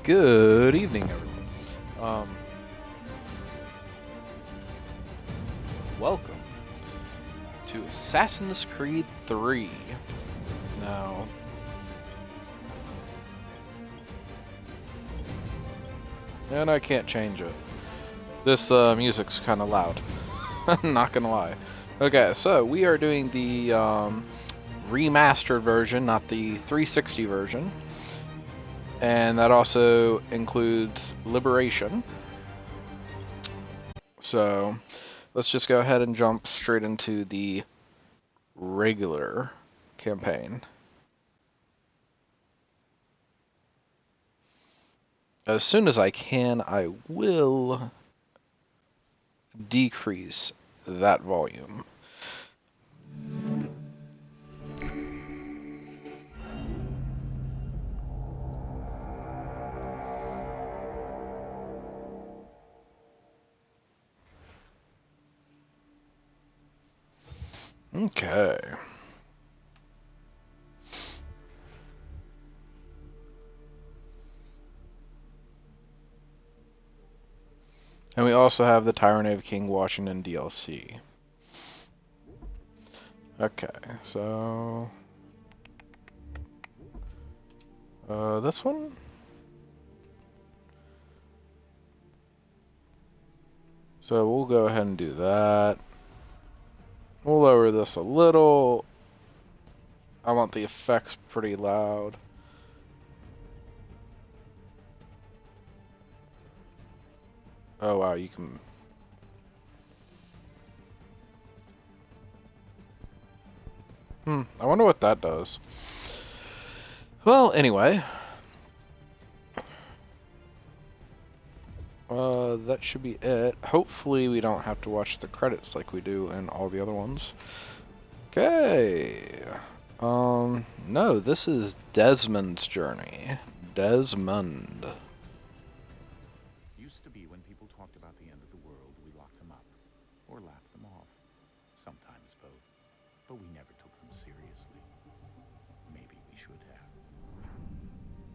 Good evening, everyone. Welcome to Assassin's Creed 3. Now, and I can't change it. This music's kind of loud. I'm not gonna lie. Okay, so we are doing the remastered version, not the 360 version. And that also includes Liberation. So let's just go ahead and jump straight into the regular campaign. As soon as I can, I will decrease that volume. Okay. And we also have the Tyranny of King Washington DLC. Okay, so this one? So we'll go ahead and do that. We'll lower this a little. I want the effects pretty loud. Oh wow, you can... I wonder what that does. Well, anyway. That should be it. Hopefully we don't have to watch the credits like we do in all the other ones. Okay. No, this is Desmond's journey. Desmond. Used to be when people talked about the end of the world, we locked them up. Or laughed them off. Sometimes both. But we never took them seriously. Maybe we should have.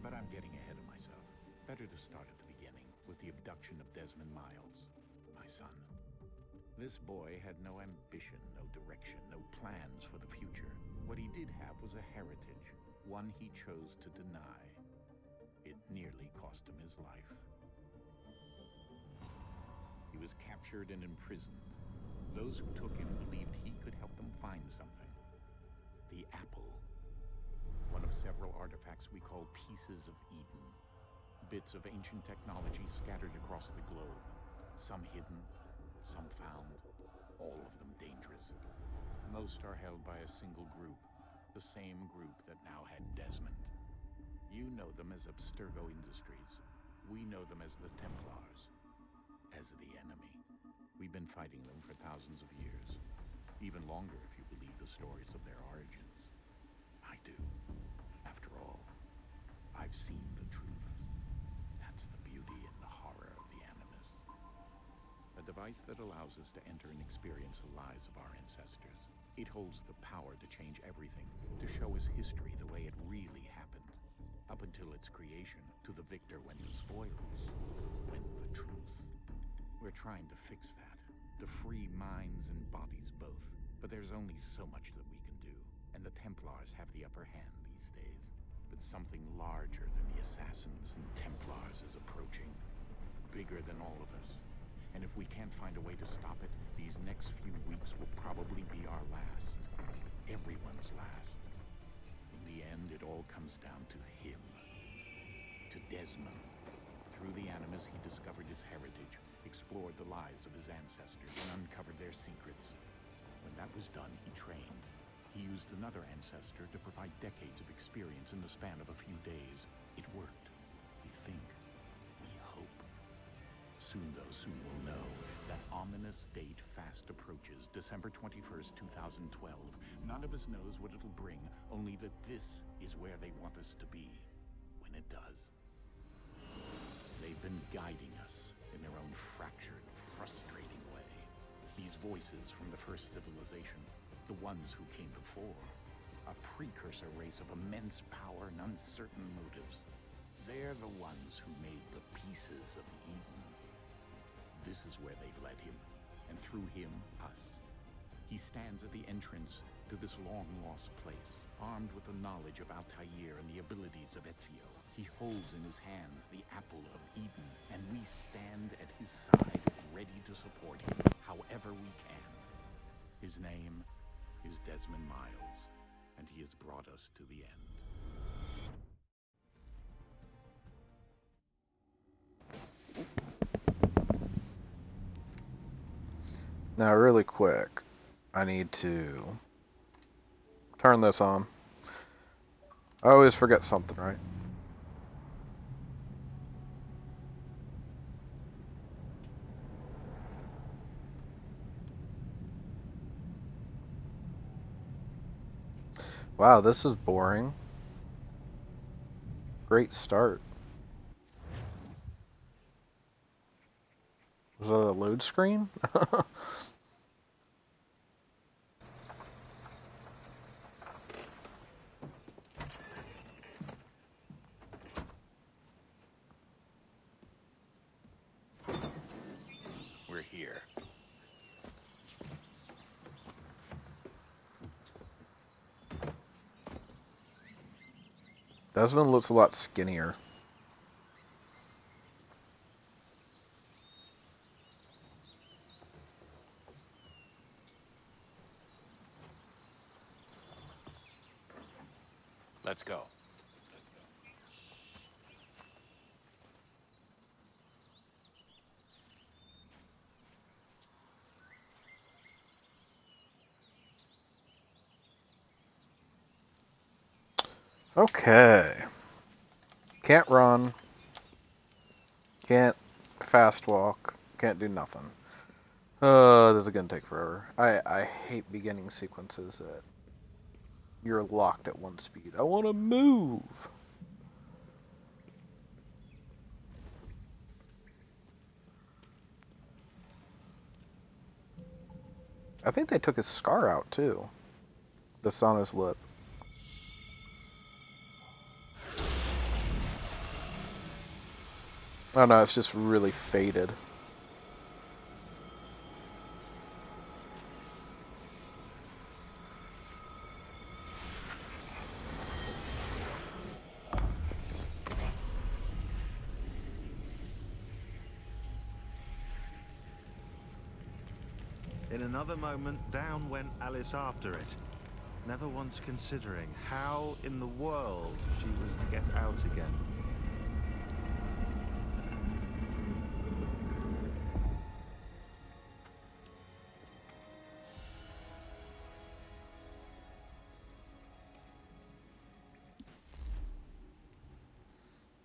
But I'm getting ahead of myself. Better to start at the beginning, with the abduction of Desmond Miles, my son. This boy had no ambition, no direction, no plans for the future. What he did have was a heritage, one he chose to deny. It nearly cost him his life. He was captured and imprisoned. Those who took him believed he could help them find something. The apple. One of several artifacts we call Pieces of Eden. Bits of ancient technology scattered across the globe. Some hidden, some found, all of them dangerous. Most are held by a single group, the same group that now had Desmond. You know them as Abstergo Industries. We know them as the Templars. As the enemy. We've been fighting them for thousands of years. Even longer if you believe the stories of their origins. I do. After all, I've seen the truth. That's the beauty and the horror of the Animus. A device that allows us to enter and experience the lives of our ancestors. It holds the power to change everything, to show us history the way it really happened. Up until its creation, to the victor went the spoils, went the truth. We're trying to fix that, to free minds and bodies both. But there's only so much that we can do, and the Templars have the upper hand these days. But something larger than the Assassins and Templars is approaching, bigger than all of us. And if we can't find a way to stop it, these next few weeks will probably be our last. Everyone's last. In the end, it all comes down to him. To Desmond. Through the Animus, he discovered his heritage, explored the lives of his ancestors, and uncovered their secrets. When that was done, he trained. He used another ancestor to provide decades of experience in the span of a few days. It worked. We think. We hope. Soon, though, soon we'll know. That ominous date fast approaches, December 21st, 2012. None of us knows what it'll bring, only that this is where they want us to be. When it does. They've been guiding us in their own fractured, frustrating way. These voices from the first civilization, the ones who came before, a precursor race of immense power and uncertain motives. They're the ones who made the pieces of Eden. This is where they've led him, and through him, us. He stands at the entrance to this long-lost place, armed with the knowledge of Altair and the abilities of Ezio. He holds in his hands the Apple of Eden, and we stand at his side, ready to support him however we can. His name is Desmond Miles, and he has brought us to the end. Now, really quick, I need to turn this on. I always forget something, right? Wow, this is boring. Great start. Was that a load screen? We're here. Desmond looks a lot skinnier. Let's go. Okay. Can't run. Can't fast walk. Can't do nothing. This is gonna take forever. I hate beginning sequences that you're locked at one speed. I wanna move! I think they took his scar out too. That's on his lip. Oh no, it's just really faded. In another moment, down went Alice after it, never once considering how in the world she was to get out again.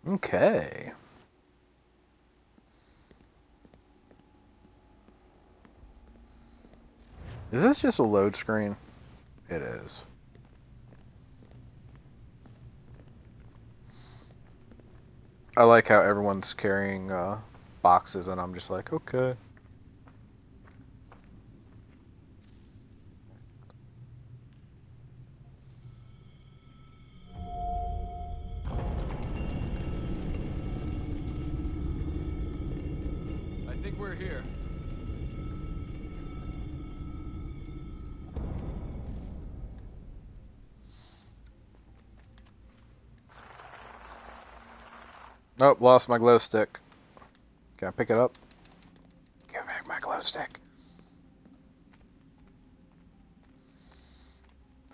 Okay. Is this just a load screen? It is. I like how everyone's carrying boxes and I'm just like, okay. I think we're here. Oh, lost my glow stick. Can I pick it up? Give back my glow stick.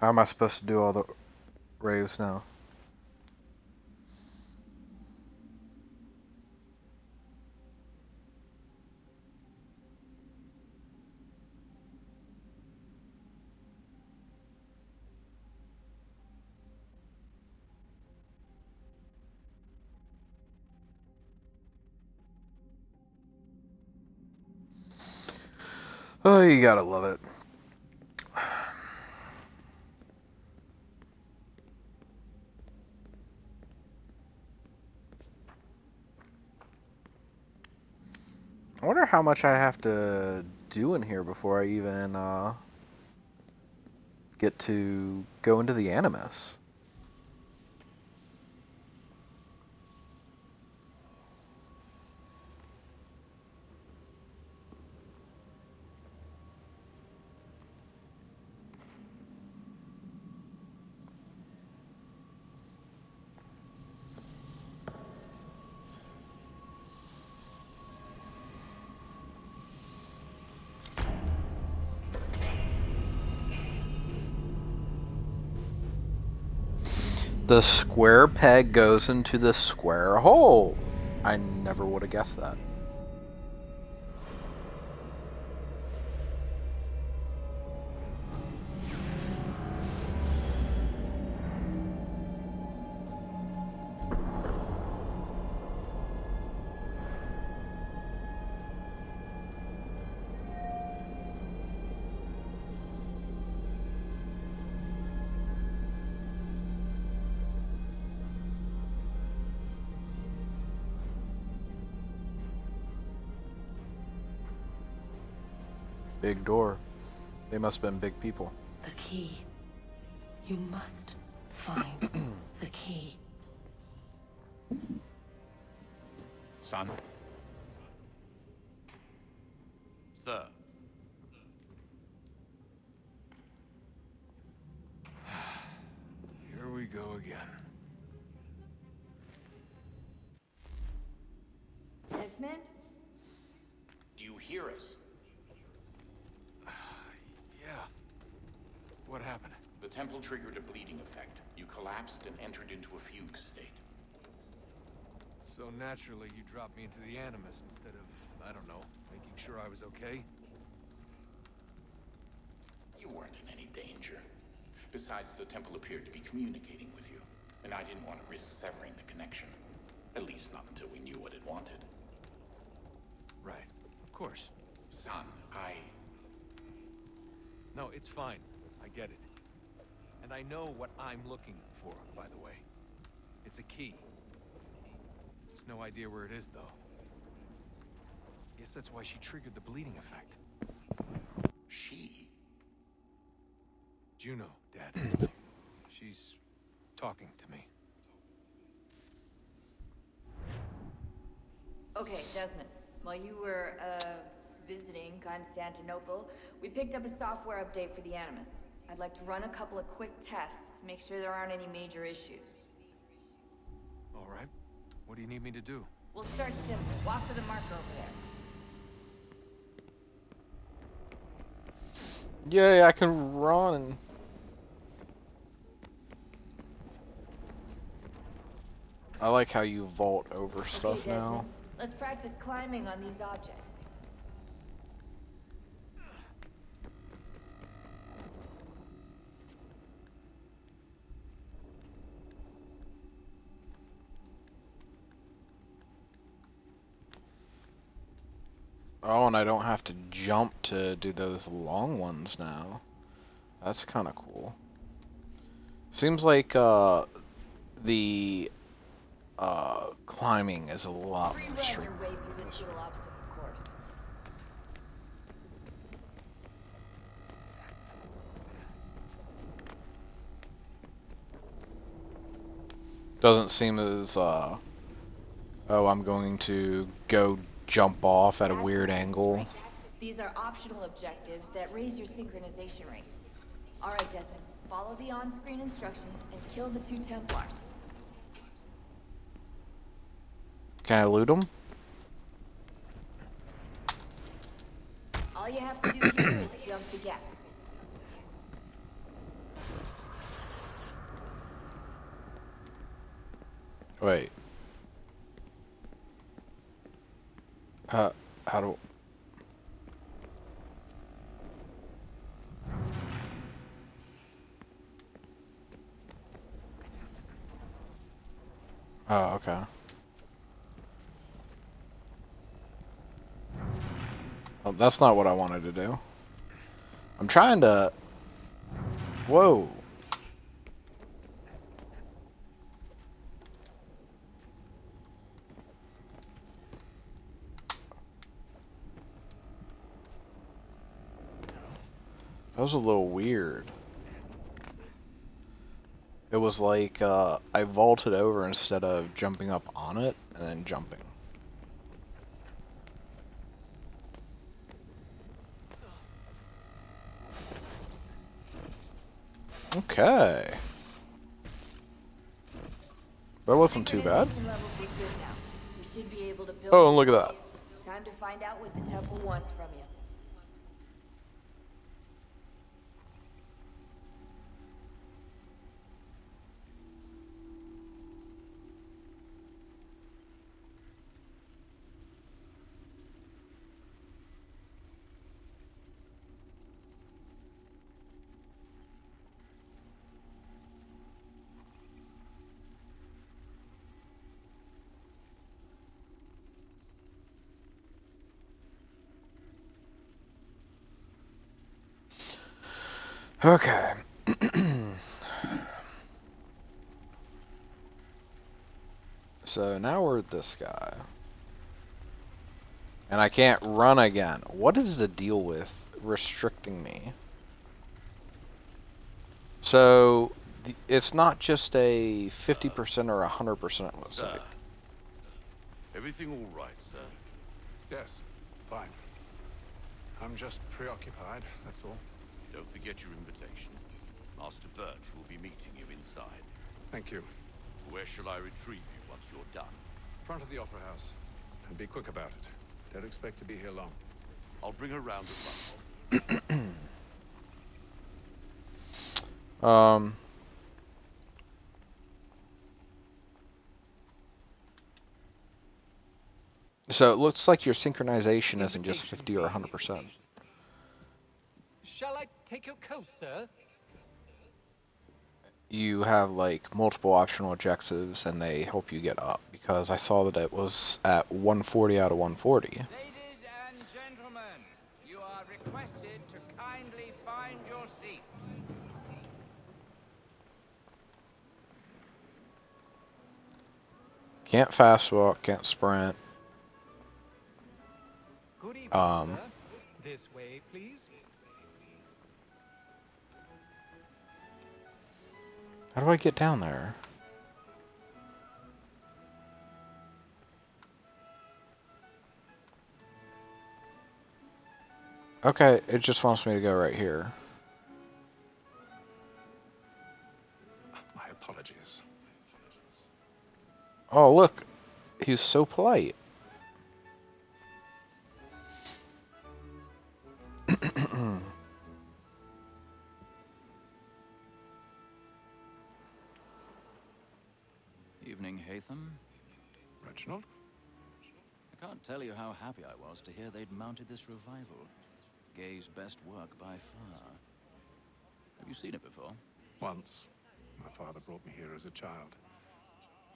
How am I supposed to do all the raves now? Oh, you gotta love it. I wonder how much I have to do in here before I even get to go into the Animus. The square peg goes into the square hole. I never would have guessed that. Big door. They must have been big people. The key. You must find the key. Son? Sir. Here we go again. Desmond? Do you hear us? Yeah. What happened? The temple triggered a bleeding effect. You collapsed and entered into a fugue state. So naturally, you dropped me into the Animus instead of, I don't know, making sure I was okay? You weren't in any danger. Besides, the temple appeared to be communicating with you, and I didn't want to risk severing the connection. At least not until we knew what it wanted. Right. Of course. Son, No, it's fine. I get it. And I know what I'm looking for, by the way. It's a key. Just no idea where it is, though. Guess that's why she triggered the bleeding effect. She? Juno, Dad. She's talking to me. Okay, Desmond. While you were, visiting Constantinople, we picked up a software update for the Animus. I'd like to run a couple of quick tests, make sure there aren't any major issues. All right. What do you need me to do? We'll start simple. Walk to the marker over there. Yay, I can run. I like how you vault over stuff Okay, now. Desmond. Let's practice climbing on these objects. Oh, and I don't have to jump to do those long ones now. That's kind of cool. Seems like the climbing is a lot more Rerun your streamlined. way through this little obstacle course. Doesn't seem as oh, I'm going to go jump off at a That's weird just angle. right. These are optional objectives that raise your synchronization rate. Alright, Desmond. Follow the on-screen instructions and kill the 2 Templars. Can I loot them? All you have to do here is jump the gap. Wait. How do... Oh, okay. Well, that's not what I wanted to do. I'm trying to... Whoa. That was a little weird. It was like, I vaulted over instead of jumping up on it and then jumping. Okay. That wasn't too bad. Synchronization levels look good now. We should be able to build. Oh, and look at that. Time to find out what the temple wants from you. Okay. So now we're at this guy. And I can't run again. What is the deal with restricting me? So, it's not just a 50% or 100%, it looks like. Everything all right, sir? Yes, fine. I'm just preoccupied, that's all. Don't forget your invitation. Master Birch will be meeting you inside. Thank you. Where shall I retrieve you once you're done? Front of the Opera House. And be quick about it. Don't expect to be here long. I'll bring her round at lunch. So it looks like your synchronization isn't just 50 or 100%. Shall I take your coat, sir? You have like multiple optional objectives and they help you get up, because I saw that it was at 140 out of 140. Ladies and gentlemen, you are requested to kindly find your seats. Can't fast walk, can't sprint. Good evening, sir. This way, please. How do I get down there? Okay, it just wants me to go right here. My apologies. Oh, look. He's so polite. Evening, Hatham. Reginald? I can't tell you how happy I was to hear they'd mounted this revival. Gay's best work by far. Have you seen it before? Once. My father brought me here as a child.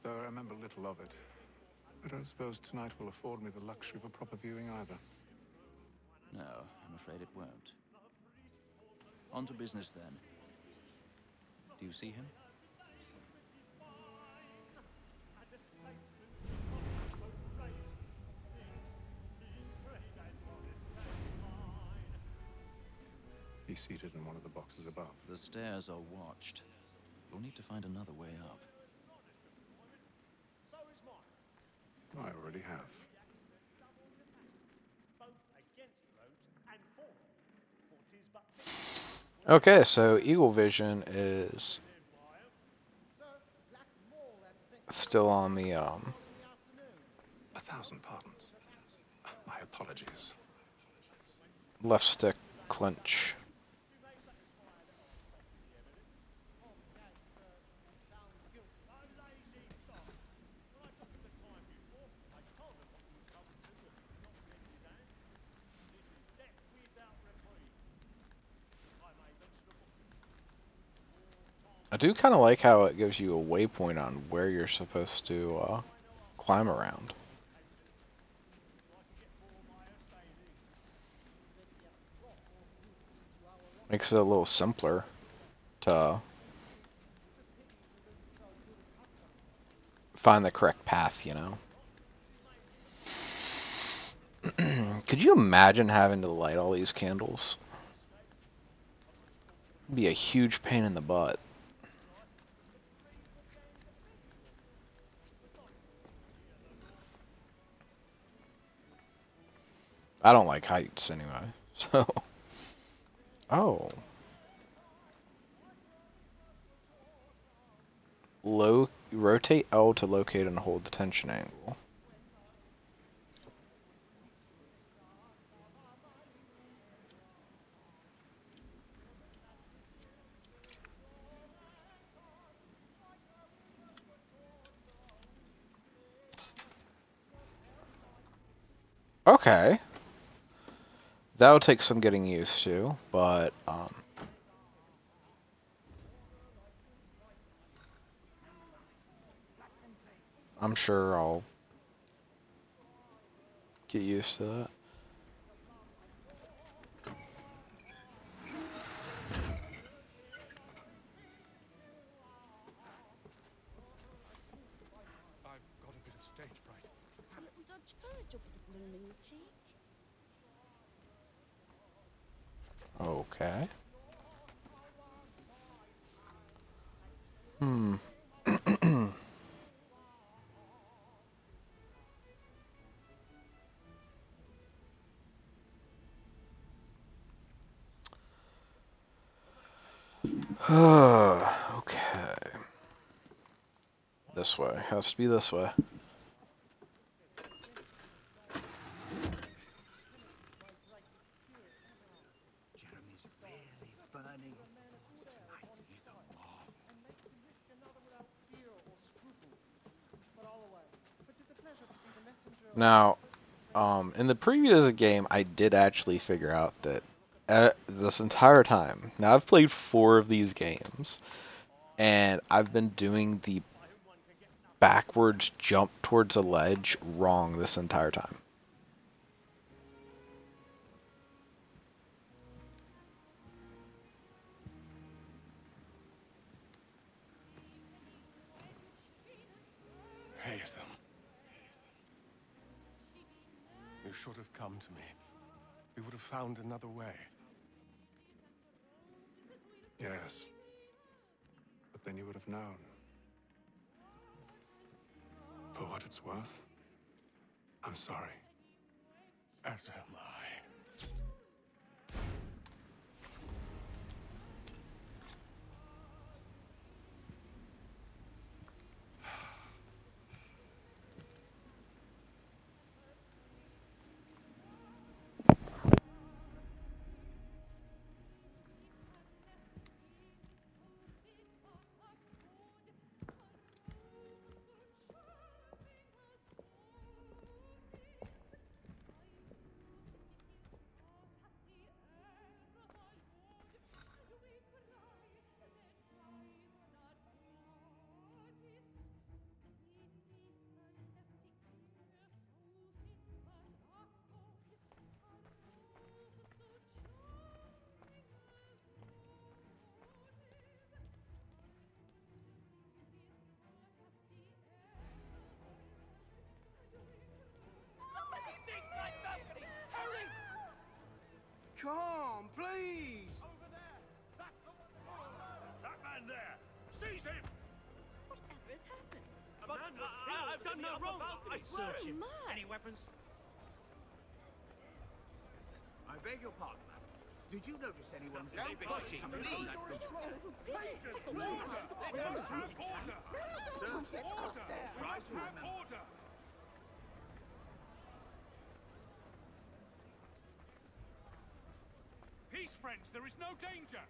Though I remember little of it. I don't suppose tonight will afford me the luxury of a proper viewing either. No, I'm afraid it won't. On to business then. Do you see him? He's seated in one of the boxes above. The stairs are watched. You'll need to find another way up. I already have. Okay, so Eagle Vision is still on the 1,000 pardons. My apologies. left stick clench. I do kind of like how it gives you a waypoint on where you're supposed to climb around. Makes it a little simpler to find the correct path, you know? Could you imagine having to light all these candles? It'd be a huge pain in the butt. I don't like heights anyway, so... Oh. Rotate L to locate and hold the tension angle. Okay. That'll take some getting used to, but, I'm sure I'll get used to that. much courage up at the bloom in your cheek. Okay. Hmm. Okay. This way. Has to be this way. Jeremy's really burning up the woods tonight. He's a mob. Now, in the previous game, I did actually figure out that this entire time, now I've played 4 of these games, and I've been doing the backwards jump towards a ledge wrong this entire time. Haytham. You should have come to me. We would have found another way. Yes. But then you would have known. For what it's worth, I'm sorry. As am I. Come, please! Over there! That man there! Seize him! Whatever's happened? A man was killed. I've done no wrong. I swear. Oh, my. Any weapons? I beg your pardon, ma'am. Did you notice anyone pushing? Let us have order! Order! Try to have order! Peace, friends. There is no danger.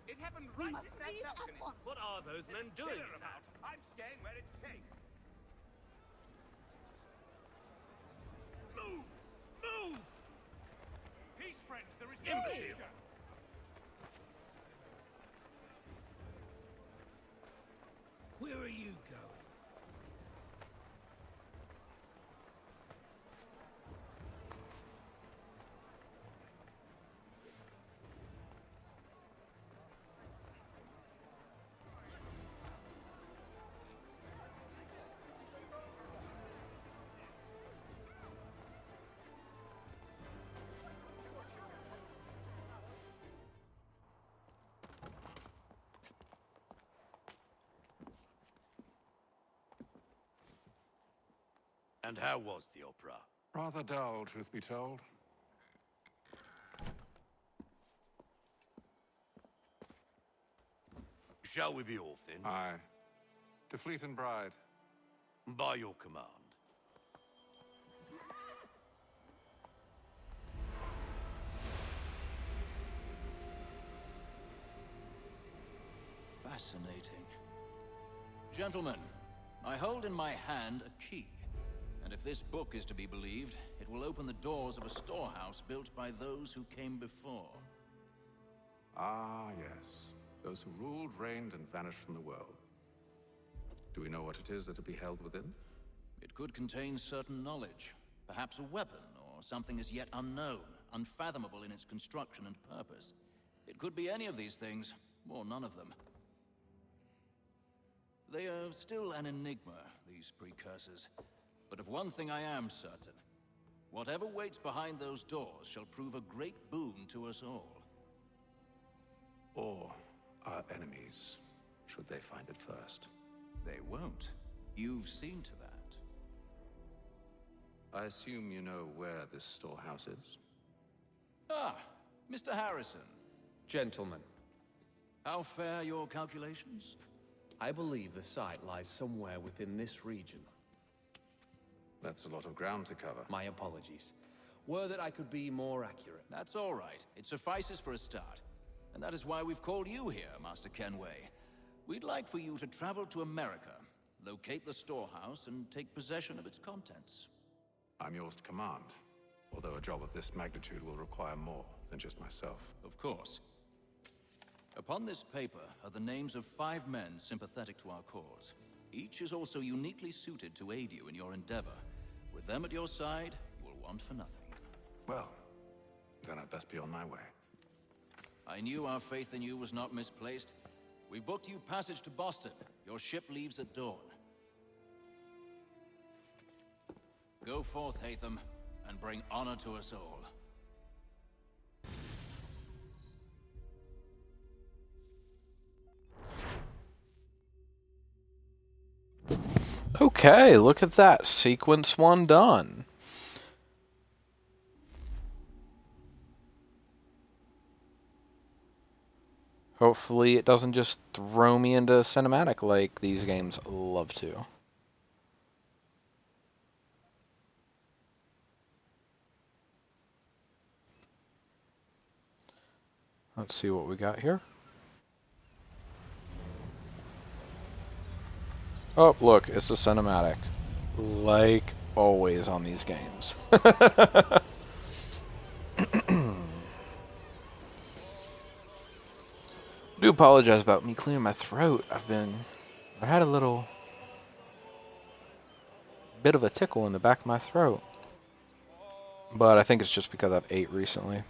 It happened We right must in that leave at balcony. once. What are those men doing? About. I'm staying where it's safe. Move! Move! Peace, friends. There is no danger. Where are you going? And how was the opera? Rather dull, truth be told. Shall we be off then? Aye. To Fleet and Bride. By your command. Fascinating. Gentlemen, I hold in my hand a key. And if this book is to be believed, it will open the doors of a storehouse built by those who came before. Ah, yes. Those who ruled, reigned, and vanished from the world. Do we know what it is that will be held within? It could contain certain knowledge. Perhaps a weapon, or something as yet unknown, unfathomable in its construction and purpose. It could be any of these things, or none of them. They are still an enigma, these precursors. But of one thing I am certain. Whatever waits behind those doors shall prove a great boon to us all. Or our enemies, should they find it first. They won't. You've seen to that. I assume you know where this storehouse is? Ah, Mr. Harrison. Gentlemen, How fare your calculations? I believe the site lies somewhere within this region. That's a lot of ground to cover. My apologies. Were that I could be more accurate. That's all right. It suffices for a start. And that is why we've called you here, Master Kenway. We'd like for you to travel to America, locate the storehouse, and take possession of its contents. I'm yours to command, although a job of this magnitude will require more than just myself. Of course. Upon this paper are the names of 5 men sympathetic to our cause. Each is also uniquely suited to aid you in your endeavor. With them at your side, you will want for nothing. Well, then I'd best be on my way. I knew our faith in you was not misplaced. We've booked you passage to Boston. Your ship leaves at dawn. Go forth, Hatham, and bring honor to us all. Okay, look at that. Sequence 1 done. Hopefully it doesn't just throw me into cinematic like these games love to. Let's see what we got here. Oh, look, it's a cinematic. Like always on these games. Do apologize about me clearing my throat. I had a little bit of a tickle in the back of my throat. But I think it's just because I've ate recently.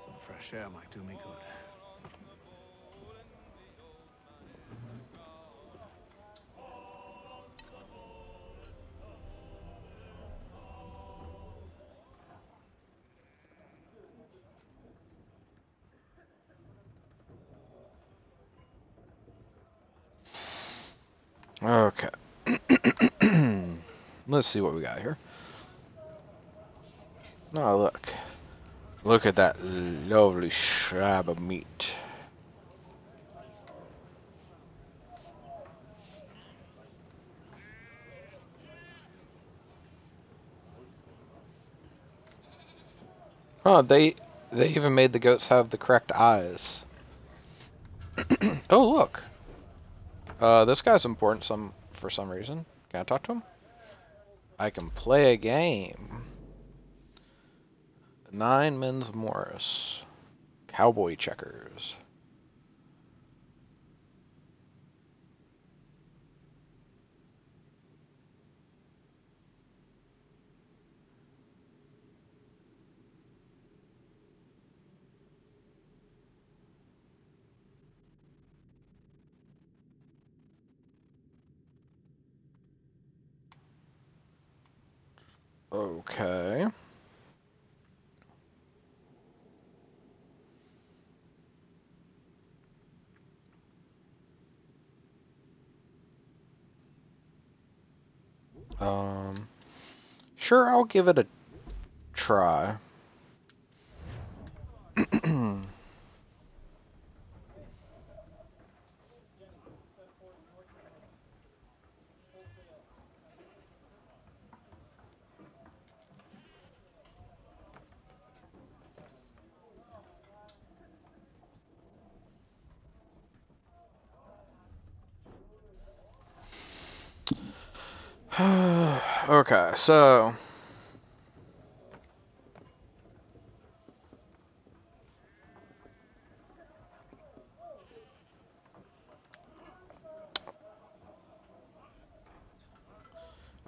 Some fresh air might do me good. Okay. Let's see what we got here. Oh, look. Look at that lovely slab of meat. Huh, they even made the goats have the correct eyes. Oh, look. This guy's important for some reason. Can I talk to him? I can play a game. 9 Men's Morris. Cowboy checkers. Okay. Sure, I'll give it a try. Okay, so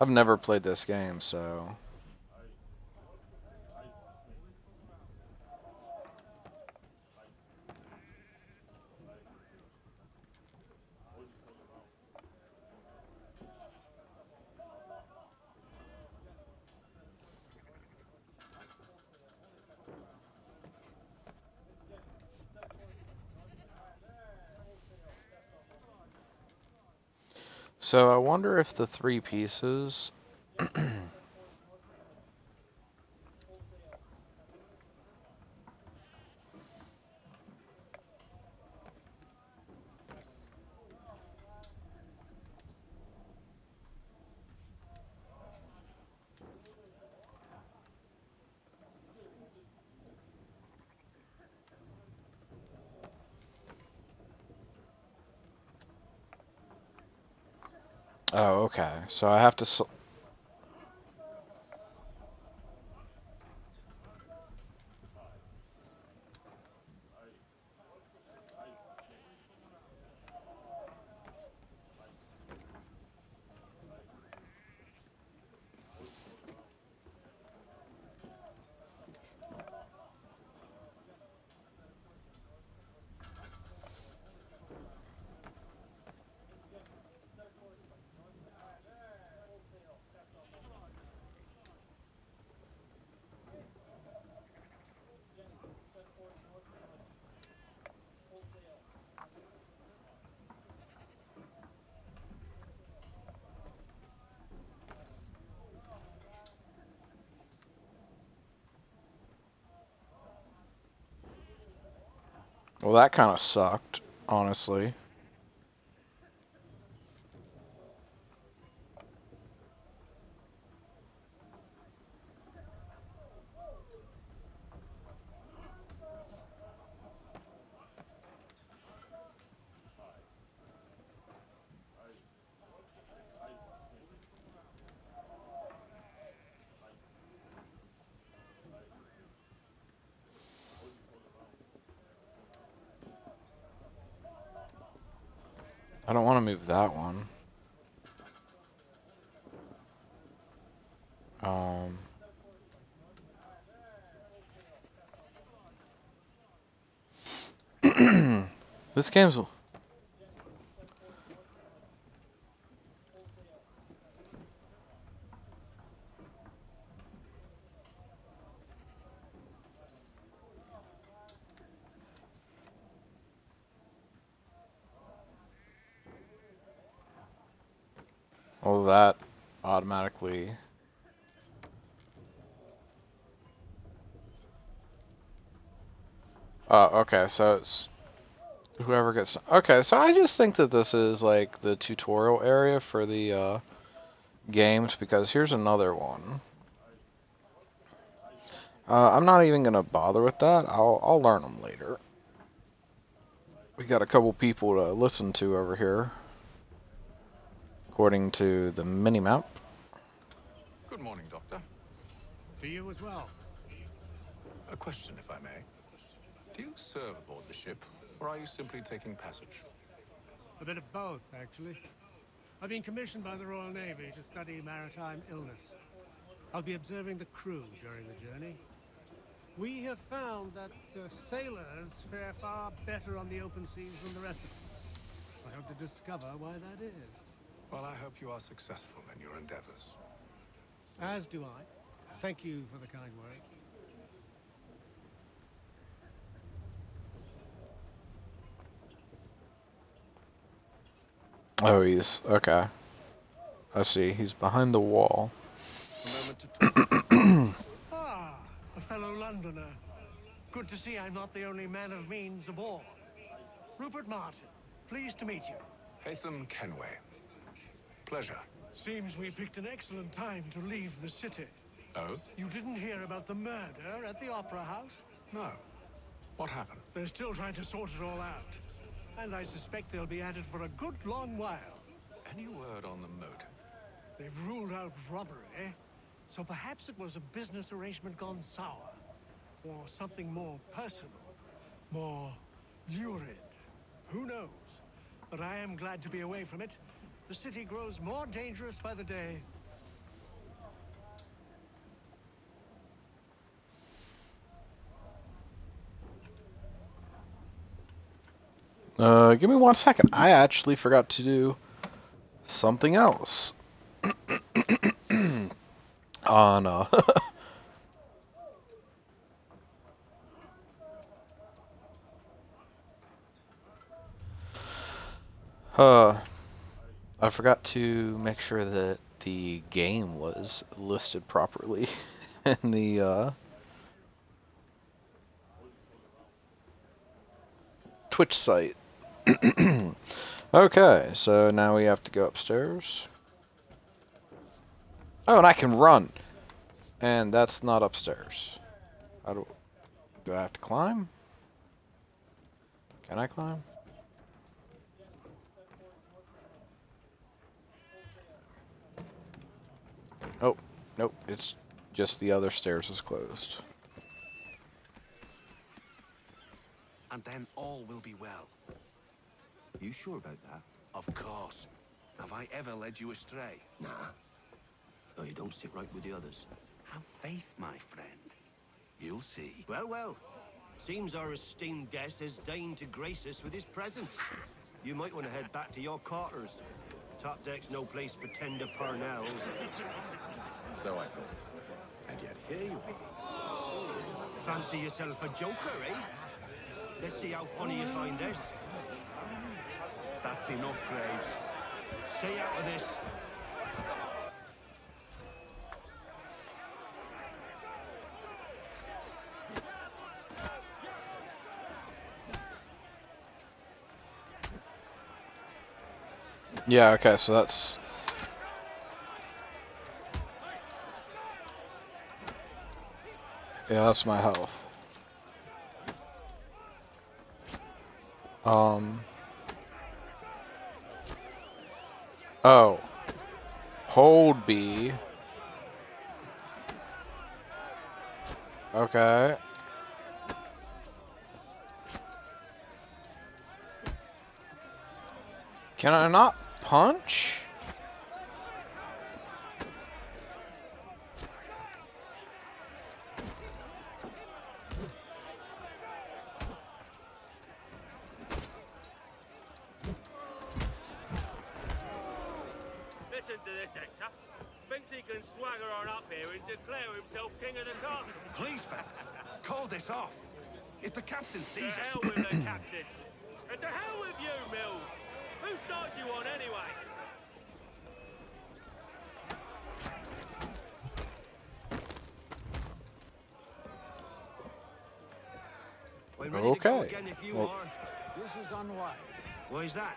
I've never played this game, so So I wonder if the 3 pieces... Oh, okay. So I have to... Well, that kind of sucked, honestly. I don't want to move that one. This game's... Oh, that automatically... Oh, okay, so it's... Whoever gets... Okay, so I just think that this is, like, the tutorial area for the, games, because here's another one. I'm not even gonna bother with that. I'll learn them later. We got a couple people to listen to over here, according to the minimap. Good morning, Doctor. To you as well. A question, if I may. Do you serve aboard the ship, or are you simply taking passage? A bit of both, actually. I've been commissioned by the Royal Navy to study maritime illness. I'll be observing the crew during the journey. We have found that sailors fare far better on the open seas than the rest of us. I hope to discover why that is. Well, I hope you are successful in your endeavors. As do I. Thank you for the kind words. Oh, he's... Okay. I see. He's behind the wall. A moment to talk. A fellow Londoner. Good to see I'm not the only man of means aboard. Rupert Martin, pleased to meet you. Haytham Kenway. Pleasure. Seems we picked an excellent time to leave the city. Oh? You didn't hear about the murder at the Opera House? No. What happened? They're still trying to sort it all out. And I suspect they'll be at it for a good long while. Any word on the motive? They've ruled out robbery, so perhaps it was a business arrangement gone sour. Or something more personal, more lurid. Who knows? But I am glad to be away from it. The city grows more dangerous by the day. Give me 1 second. I actually forgot to do something else. On, I forgot to make sure that the game was listed properly in the Twitch site. Okay, so now we have to go upstairs. Oh, and I can run. And that's not upstairs. How do I have to climb? Can I climb? Oh, nope, it's just the other stairs is closed. And then all will be well. You sure about that? Of course. Have I ever led you astray? Nah. Oh, you don't stick right with the others. Have faith, my friend. You'll see. Well, well. Seems our esteemed guest has deigned to grace us with his presence. You might want to head back to your quarters. Top deck's no place for tender parnells. So I thought. And yet here you are. Fancy yourself a joker, eh? Let's see how funny you find this. That's enough, Graves. Stay out of this. Yeah, okay, so that's... Yeah, that's my health. Oh. Hold B. Okay. Can I not punch? Listen to this, Hector. Thinks he can swagger on up here and declare himself king of the castle. Please, Vance, call this off. If the captain sees To us... hell with the captain. And to hell with you, Mills. Whose side do you on, anyway? I'm ready to go Okay. again if you Well- are. This is unwise. Why is that?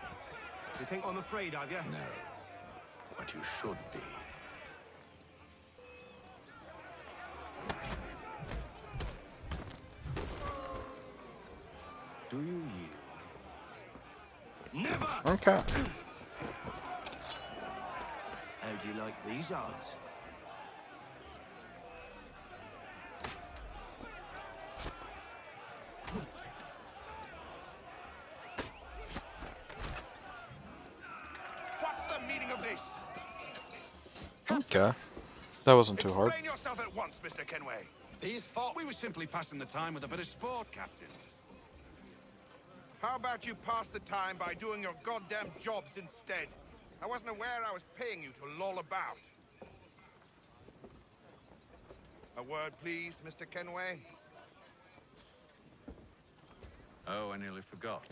You think I'm afraid of you? No, but you should be. Do you yield? Never! Okay. How do you like these odds? What's the meaning of this? Okay. That wasn't too hard. Explain yourself at once, Mr. Kenway. These thought we were simply passing the time with a bit of sport, Captain. How about you pass the time by doing your goddamn jobs instead? I wasn't aware I was paying you to loll about. A word, please, Mr. Kenway. Oh, I nearly forgot.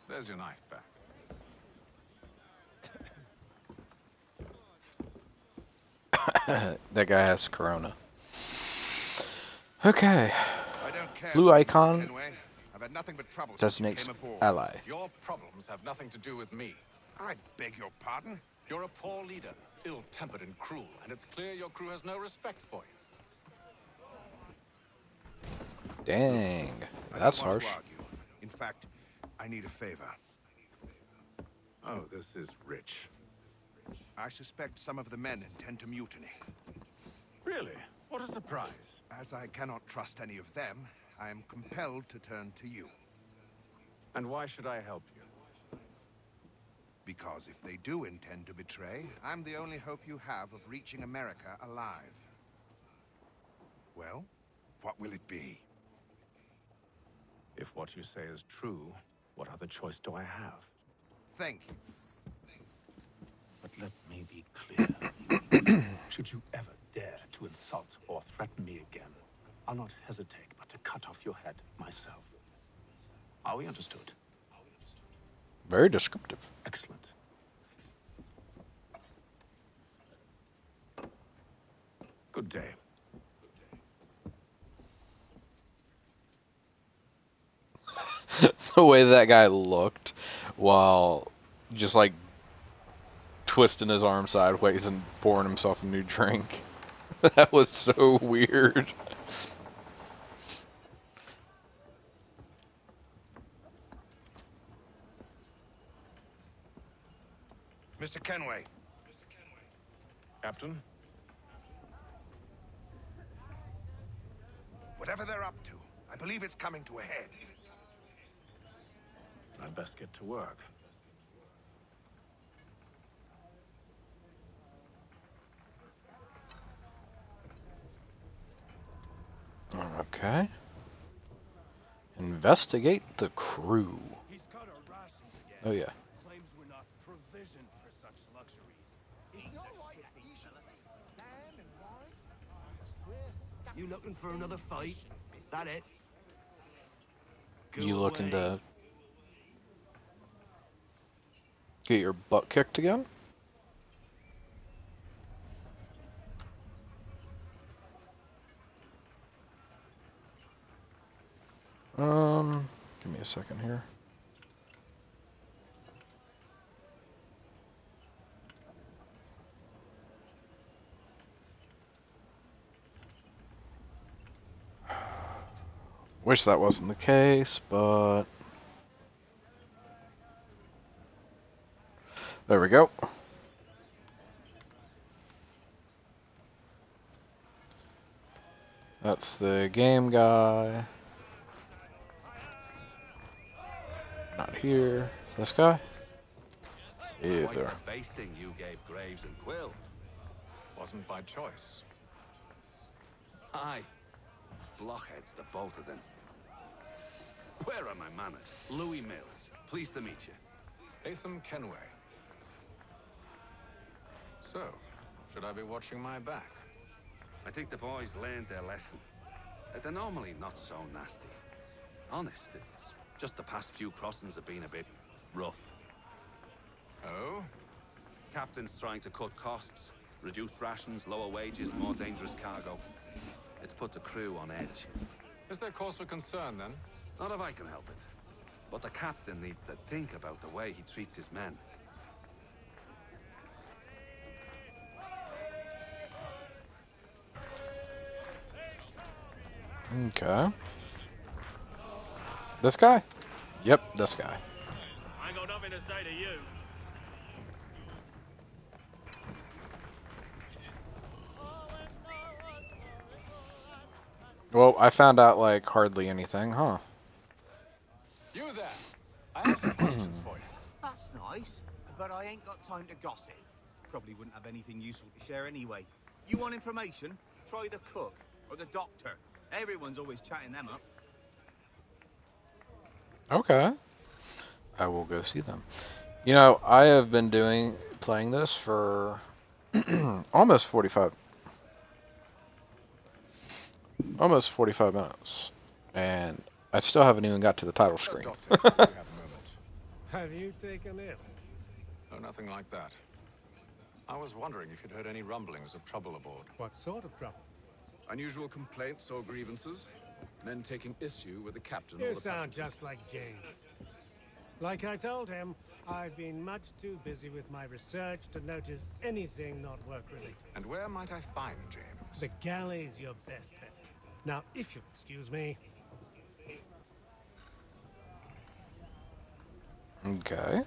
There's your knife back. That guy has corona. Okay. I don't care. Blue for you, Mr. icon Kenway. I've had nothing but trouble since you designates came aboard. ally. Your problems have nothing to do with me. I beg your pardon? You're a poor leader, ill-tempered and cruel, and it's clear your crew has no respect for you. Dang. I That's don't want harsh. to argue. In fact, I need a favor. Oh, this is rich. I suspect some of the men intend to mutiny. Really? What a surprise. As I cannot trust any of them, I am compelled to turn to you. And why should I help you? Because if they do intend to betray, I'm the only hope you have of reaching America alive. Well, what will it be? If what you say is true, what other choice do I have? Thank you. But let me be clear. Should you ever dare to insult or threaten me again, I'll not hesitate but to cut off your head myself. Are we understood? Very descriptive. Excellent. Good day. The way that guy looked while just like twisting his arm sideways and pouring himself a new drink. That was so weird. Mr. Kenway. Captain? Whatever they're up to, I believe it's coming to a head. I'd best get to work. Okay. Investigate the crew. He's cut our rations again. Oh yeah. Claims we're not provisioned for such luxuries. You looking for another fight? That it? Go You looking away. to get your butt kicked again? Give me a second here. Wish that wasn't the case, but there we go. That's the game guy. Not here. This guy? Either. Quite the basting you gave Graves and Quill. Wasn't by choice. Aye. Blockheads, the both of them. Where are my manners? Louis Mills. Pleased to meet you. Atham Kenway. So, should I be watching my back? I think the boys learned their lesson. They're normally not so nasty. Honest, it's just the past few crossings have been a bit rough. Oh? Captain's trying to cut costs. Reduced rations, lower wages, more dangerous cargo. It's put the crew on edge. Is there cause for concern, then? Not if I can help it. But the captain needs to think about the way he treats his men. Okay. This guy? Yep, this guy. I ain't got nothing to say to you. Well, I found out like hardly anything, huh? You there? I have some questions for you. That's nice, but I ain't got time to gossip. Probably wouldn't have anything useful to share anyway. You want information? Try the cook or the doctor. Everyone's always chatting them up. Okay. I will go see them. You know, I have been playing this for almost 45 minutes, and I still haven't even got to the title screen. Have you taken it? Oh, nothing like that. I was wondering if you'd heard any rumblings of trouble aboard. What sort of trouble? Unusual complaints or grievances? Men taking issue with the captain You or the sound passengers? just like James. Like I told him, I've been much too busy with my research to notice anything not work-related. And where might I find James? The galley's your best bet. Now, if you'll excuse me. Okay.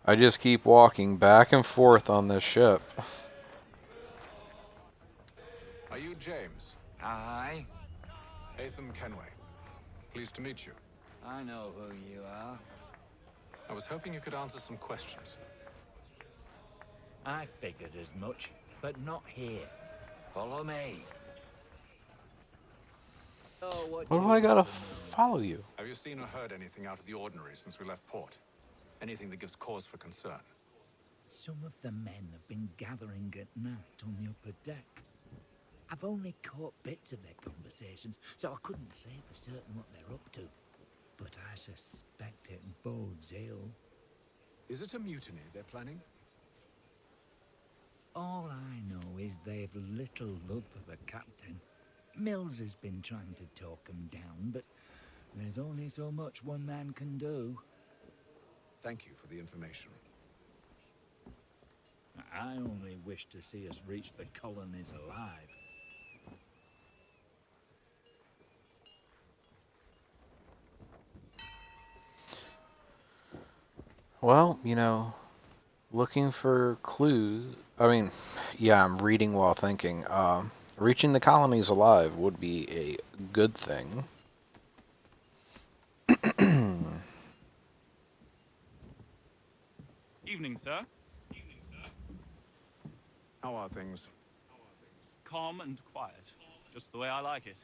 I just keep walking back and forth on this ship. Are you James? Aye. Atham Kenway. Pleased to meet you. I know who you are. I was hoping you could answer some questions. I figured as much, but not here. Follow me. Oh, What do I gotta follow you? Have you seen or heard anything out of the ordinary since we left port? Anything that gives cause for concern? Some of the men have been gathering at night on the upper deck. I've only caught bits of their conversations, so I couldn't say for certain what they're up to. but I suspect it bodes ill. Is it a mutiny they're planning? All I know is they've little love for the captain. Mills has been trying to talk him down, but there's only so much one man can do. Thank you for the information. I only wish to see us reach the colonies alive. Well, you know, looking for clues. I mean, yeah, I'm reading while thinking. Reaching the colonies alive would be a good thing. Evening, sir. How are things? Calm and quiet. Just the way I like it.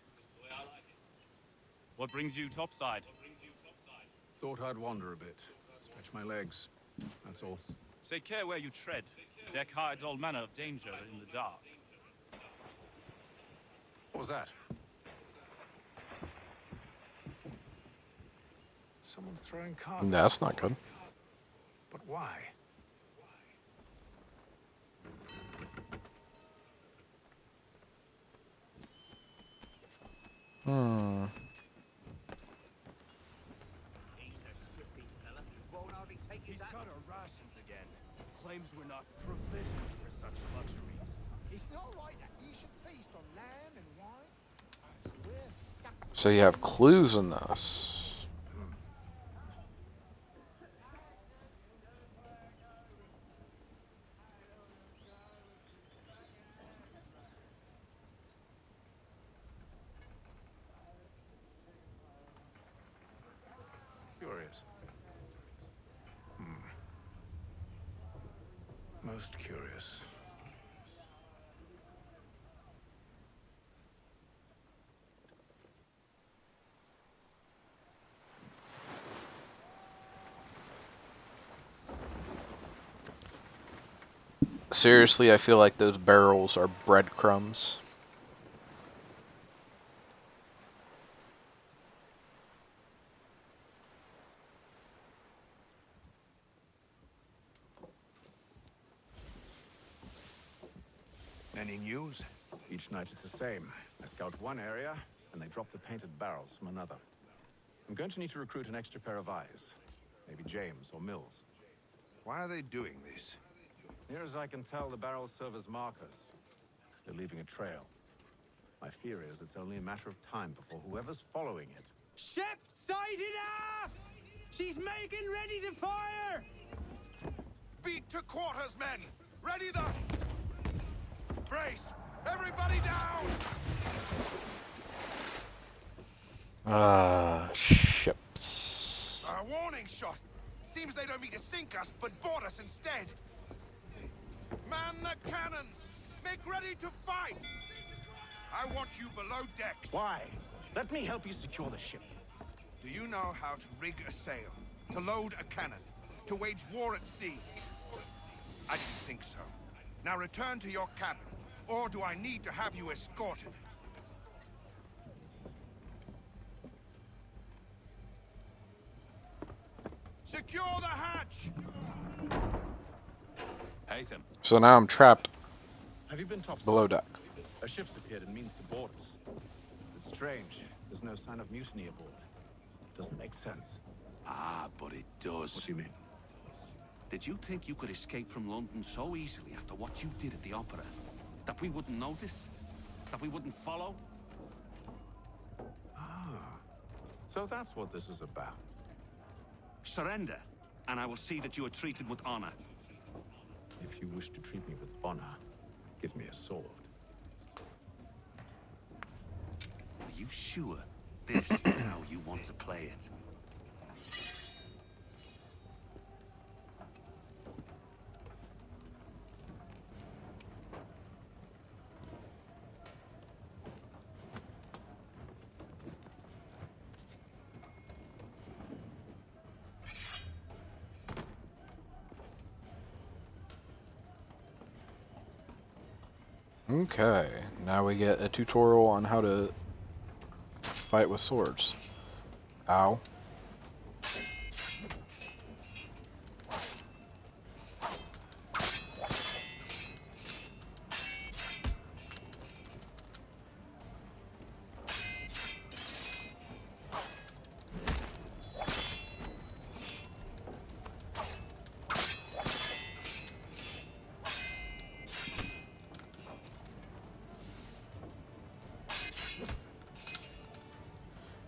What brings you topside? Thought I'd wander a bit. Stretch my legs. That's all. Take care where you tread. The deck hides all manner of danger in the dark. What was that? Someone's throwing cards. That's not good. But why? Hmm. He's cut our rations again. Claims we're not provisioned for such luxuries. It's not right that you should feast on lamb and wine. We're stuck. So you have clues in this. Curious. Most curious. Seriously, I feel like those barrels are breadcrumbs. Any news? Each night it's the same. I scout one area, and they drop the painted barrels from another. I'm going to need to recruit an extra pair of eyes. Maybe James or Mills. Why are they doing this? Near as I can tell, the barrels serve as markers. They're leaving a trail. My fear is it's only a matter of time before whoever's following it. Ship sighted aft! She's making ready to fire! Beat to quarters, men! Ready the... Brace! Everybody down! Ships. A warning shot! Seems they don't mean to sink us, but board us instead. Man the cannons! Make ready to fight! I want you below decks. Why? Let me help you secure the ship. Do you know how to rig a sail? To load a cannon? To wage war at sea? I didn't think so. Now return to your cabin, or do I need to have you escorted? Secure the hatch! Haytham. So now I'm trapped Have you been topside? below deck. A ship's appeared and means to board us. It's strange. There's no sign of mutiny aboard. Doesn't make sense. Ah, but it does. What do you mean? Did you think you could escape from London so easily after what you did at the opera? That we wouldn't notice? That we wouldn't follow? Ah. So that's what this is about. Surrender, and I will see that you are treated with honor. If you wish to treat me with honor, give me a sword. Are you sure this is how you want to play it? Okay, now we get a tutorial on how to fight with swords. Ow.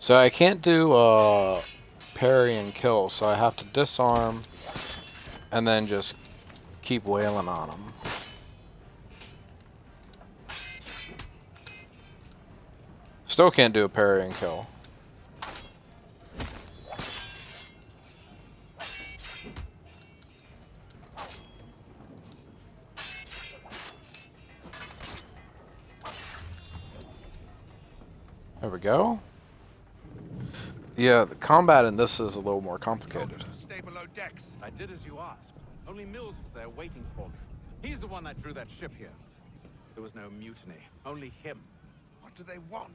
So I can't do parry and kill, so I have to disarm and then just keep wailing on them. Still can't do a parry and kill. There we go. Yeah, the combat in this is a little more complicated. Stay below decks. I did as you asked. Only Mills was there waiting for me. He's the one that drew that ship here. There was no mutiny, only him. What do they want?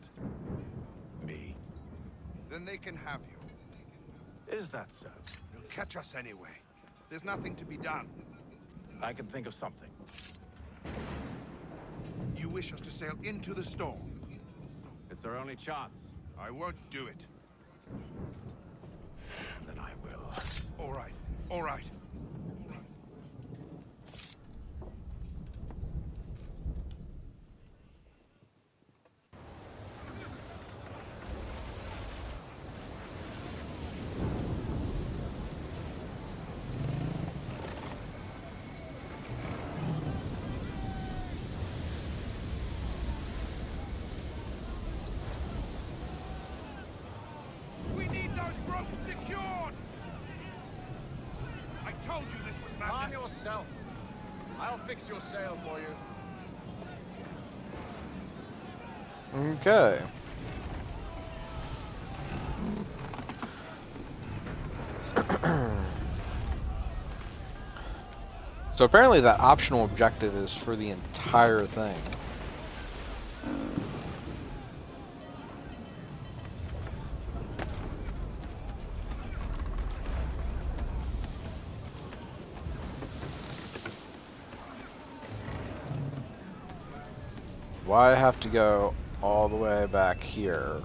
Me. Then they can have you. Is that so? They'll catch us anyway. There's nothing to be done. I can think of something. You wish us to sail into the storm? It's our only chance. I won't do it. Then I will. All right. All right. We need those ropes secured! I told you this was madness. Arm yourself. I'll fix your sail for you. Okay. So apparently that optional objective is for the entire thing. Why I have to go all the way back here?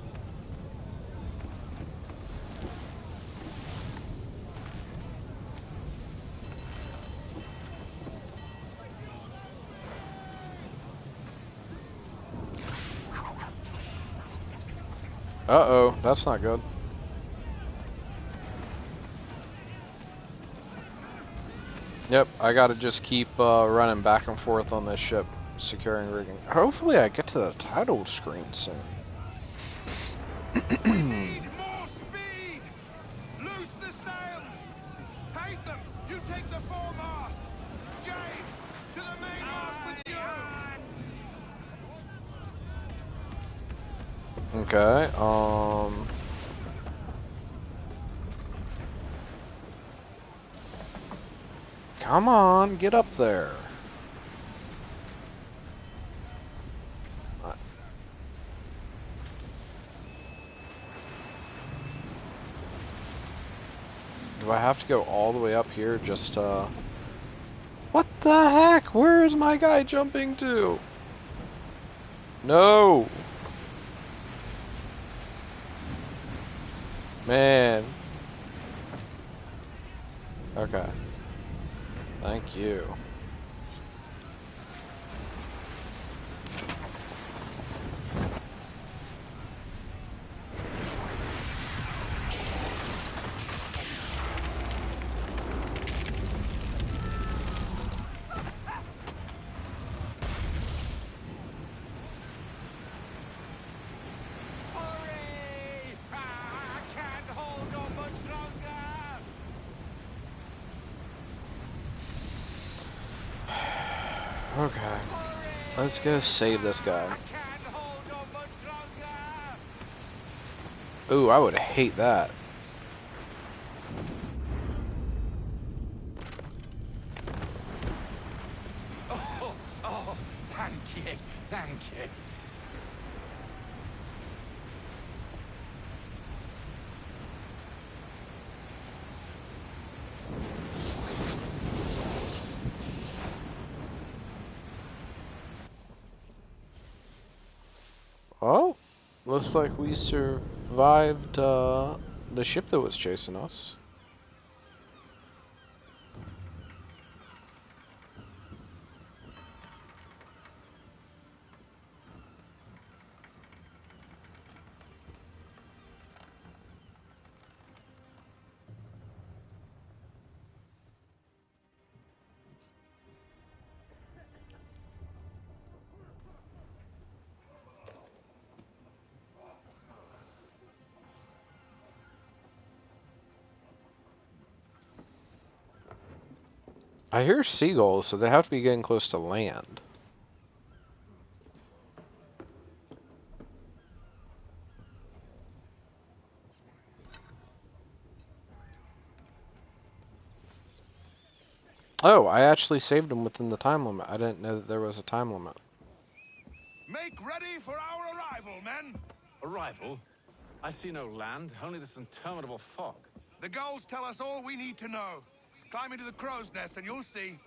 Uh-oh, that's not good. Yep, I gotta just keep running back and forth on this ship, securing rigging. Hopefully I get to the title screen soon. We need more speed! Loose the sails! Hate them! You take the foremast! James, to the mainmast with you! Okay, come on, get up there. Do I have to go all the way up here just what the heck? Where is my guy jumping to? No! Man. Okay. Thank you. Okay. Let's go save this guy. Ooh, I would hate that. Oh, thank you, thank you. Oh, looks like we survived the ship that was chasing us. I hear seagulls, so they have to be getting close to land. Oh, I actually saved them within the time limit. I didn't know that there was a time limit. Make ready for our arrival, men! Arrival? I see no land, only this interminable fog. The gulls tell us all we need to know. Climb into the crow's nest and you'll see.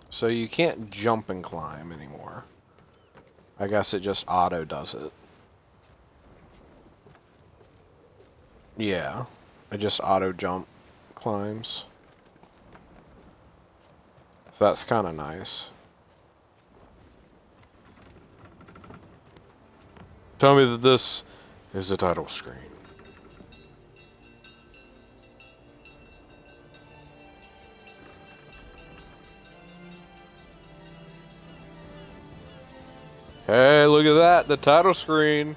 So you can't jump and climb anymore. I guess it just auto does it. Yeah, it just auto jump climbs. So that's kind of nice. Tell me that this is the title screen. Hey, look at that, the title screen.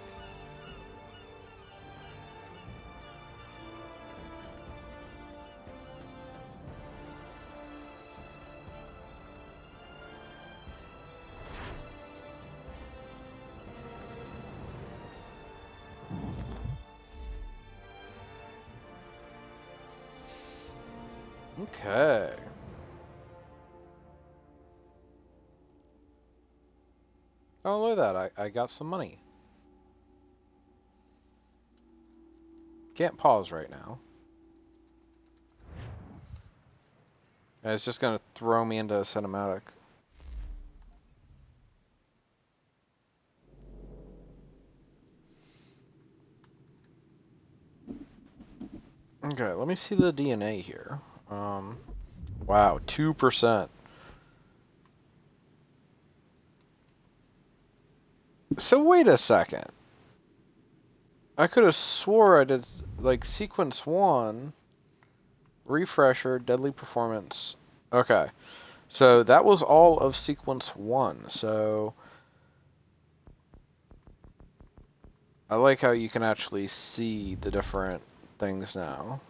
Okay. Oh, look at that. I got some money. Can't pause right now. And it's just gonna throw me into a cinematic. Okay, let me see the DNA here. Wow, 2%. So wait a second. I could have swore I did, like, sequence 1, refresher, deadly performance. Okay, so that was all of sequence 1, so I like how you can actually see the different things now.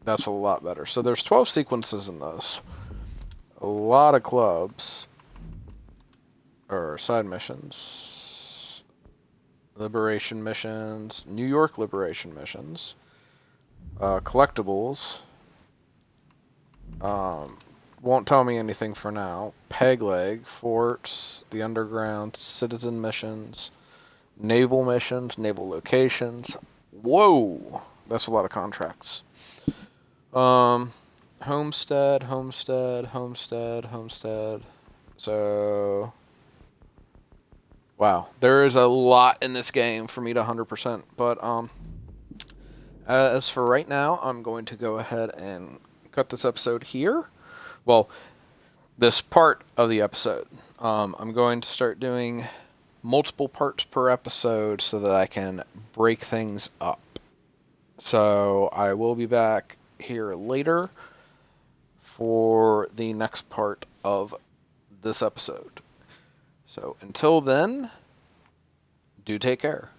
That's a lot better. So there's 12 sequences in this. A lot of clubs. Or side missions. Liberation missions. New York liberation missions. Collectibles. Won't tell me anything for now. Peg leg. Forts. The underground. Citizen missions. Naval missions. Naval locations. Whoa! That's a lot of contracts. Homestead, homestead, homestead, homestead. So, wow, there is a lot in this game for me to 100%. But as for right now, I'm going to go ahead and cut this episode here. Well, this part of the episode. I'm going to start doing multiple parts per episode so that I can break things up. So I will be back here later for the next part of this episode. So until then, do take care.